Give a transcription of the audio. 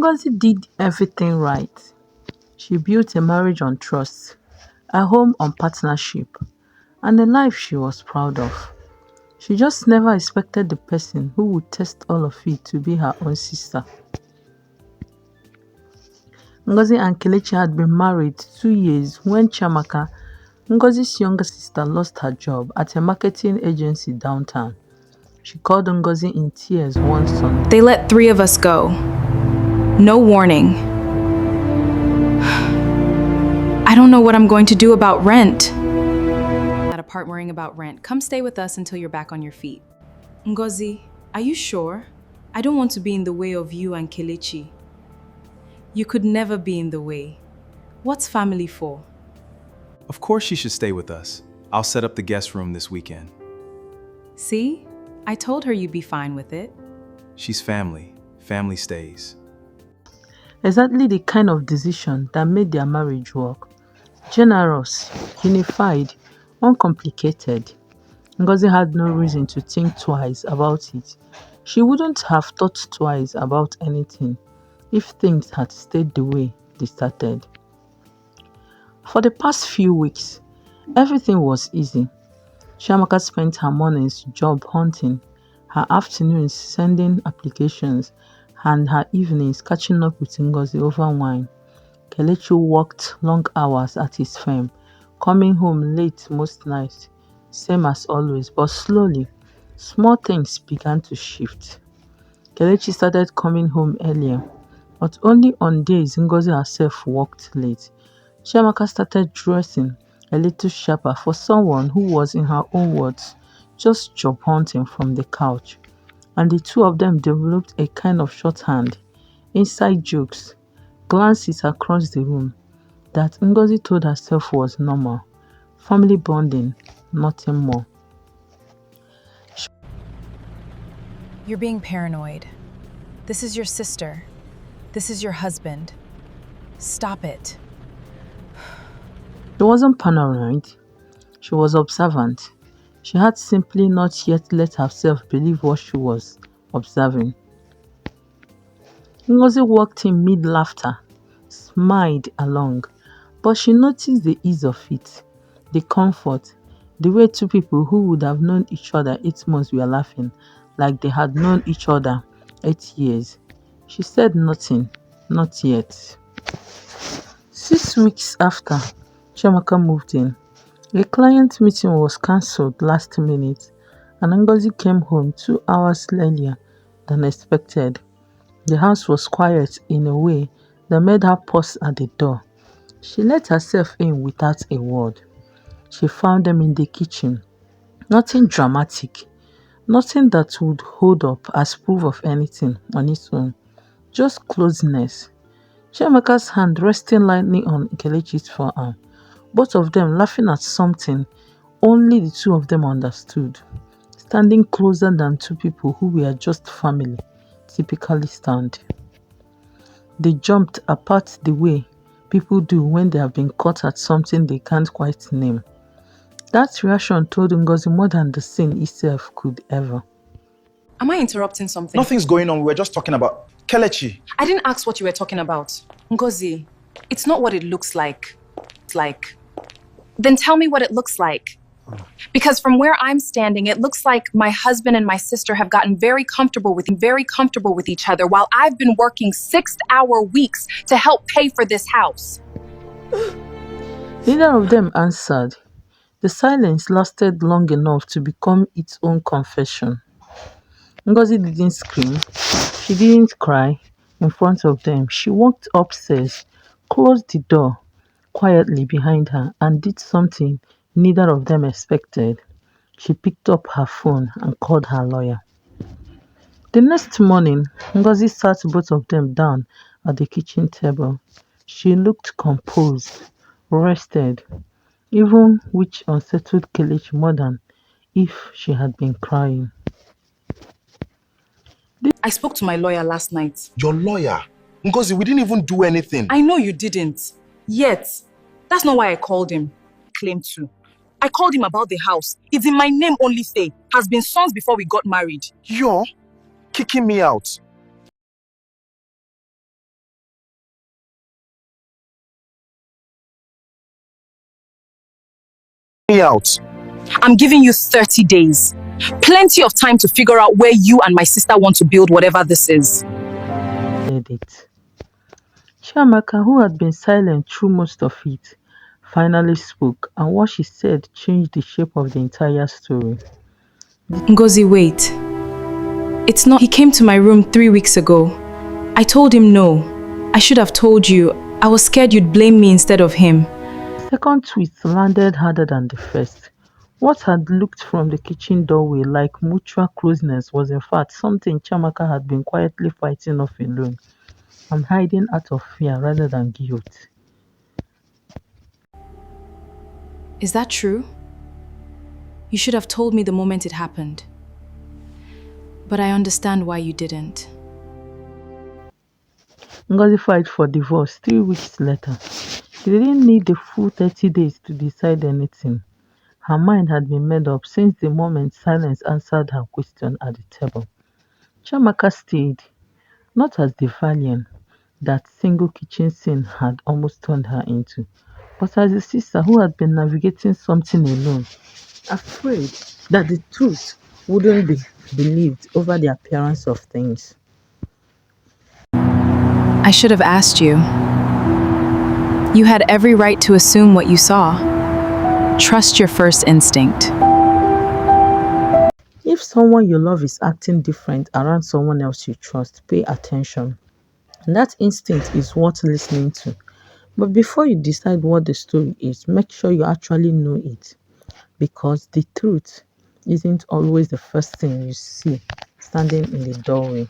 Ngozi did everything right. She built a marriage on trust, a home on partnership, and a life she was proud of. She just never expected the person who would test all of it to be her own sister. Ngozi and Kelechi had been married 2 years when Chiamaka, Ngozi's younger sister, lost her job at a marketing agency downtown. She called Ngozi in tears one Sunday. They let 3 of us go. No warning. I don't know what I'm going to do about rent. Apart worrying about rent, come stay with us until you're back on your feet. Ngozi, are you sure? I don't want to be in the way of you and Kelechi. You could never be in the way. What's family for? Of course she should stay with us. I'll set up the guest room this weekend. See? I told her you'd be fine with it. She's family. Family stays. Exactly the kind of decision that made their marriage work. Generous, unified, uncomplicated. Ngozi had no reason to think twice about it. She wouldn't have thought twice about anything if things had stayed the way they started. For the past few weeks, everything was easy. Chiamaka spent her mornings job hunting, her afternoons sending applications, and her evenings catching up with Ngozi over wine. Kelechi worked long hours at his firm, coming home late most nights, same as always, but slowly, small things began to shift. Kelechi started coming home earlier, but only on days Ngozi herself worked late. Chiamaka started dressing a little sharper for someone who was, in her own words, just job hunting from the couch, and the two of them developed a kind of shorthand, inside jokes, glances across the room, that Ngozi told herself was normal. Family bonding, nothing more. You're being paranoid. This is your sister. This is your husband. Stop it. She wasn't paranoid, she was observant. She had simply not yet let herself believe what she was observing. Ngozi walked in mid-laughter, smiled along, but she noticed the ease of it, the comfort, the way two people who would have known each other 8 months were laughing like they had known each other 8 years. She said nothing, not yet. 6 weeks after Chiamaka moved in, a client meeting was cancelled last minute and Ngozi came home 2 hours earlier than expected. The house was quiet in a way that made her pause at the door. She let herself in without a word. She found them in the kitchen. Nothing dramatic, nothing that would hold up as proof of anything on its own, just closeness. Chiamaka's hand resting lightly on Kelechi's forearm, both of them laughing at something only the two of them understood, standing closer than two people who were just family, typically stand. They jumped apart the way people do when they have been caught at something they can't quite name. That reaction told Ngozi more than the scene itself could ever. Am I interrupting something? Nothing's going on. We were just talking about Kelechi. I didn't ask what you were talking about. Ngozi, it's not what it looks like. It's like. Then tell me what it looks like. Because from where I'm standing, it looks like my husband and my sister have gotten very comfortable with each other while I've been working 6-hour weeks to help pay for this house. Neither of them answered. The silence lasted long enough to become its own confession. Ngozi didn't scream. She didn't cry in front of them. She walked upstairs, closed the door quietly behind her, and did something neither of them expected. She picked up her phone and called her lawyer. The next morning, Ngozi sat both of them down at the kitchen table. She looked composed, rested, even which unsettled Kelechi more than if she had been crying. I spoke to my lawyer last night. Your lawyer? Ngozi, we didn't even do anything. I know you didn't. Yet. That's not why I called him. Claim to. I called him about the house. It's in my name only say. Has been sons before we got married. You're kicking me out. Me out. I'm giving you 30 days. Plenty of time to figure out where you and my sister want to build whatever this is. Said it. Chiamaka, who had been silent through most of it, finally spoke, and what she said changed the shape of the entire story. Ngozi, wait. It's not. He came to my room 3 weeks ago. I told him no. I should have told you. I was scared you'd blame me instead of him. The second twist landed harder than the first. What had looked from the kitchen doorway like mutual closeness was in fact something Chiamaka had been quietly fighting off alone and hiding out of fear rather than guilt. Is that true? You should have told me the moment it happened. But I understand why you didn't. Ngozi filed for divorce 3 weeks later. She didn't need the full 30 days to decide anything. Her mind had been made up since the moment silence answered her question at the table. Chiamaka stayed, not as the valiant that single kitchen scene had almost turned her into, but as a sister who had been navigating something alone, afraid that the truth wouldn't be believed over the appearance of things. I should have asked you. You had every right to assume what you saw. Trust your first instinct. If someone you love is acting different around someone else you trust, pay attention. And that instinct is worth listening to. But before you decide what the story is, make sure you actually know it. Because the truth isn't always the first thing you see standing in the doorway.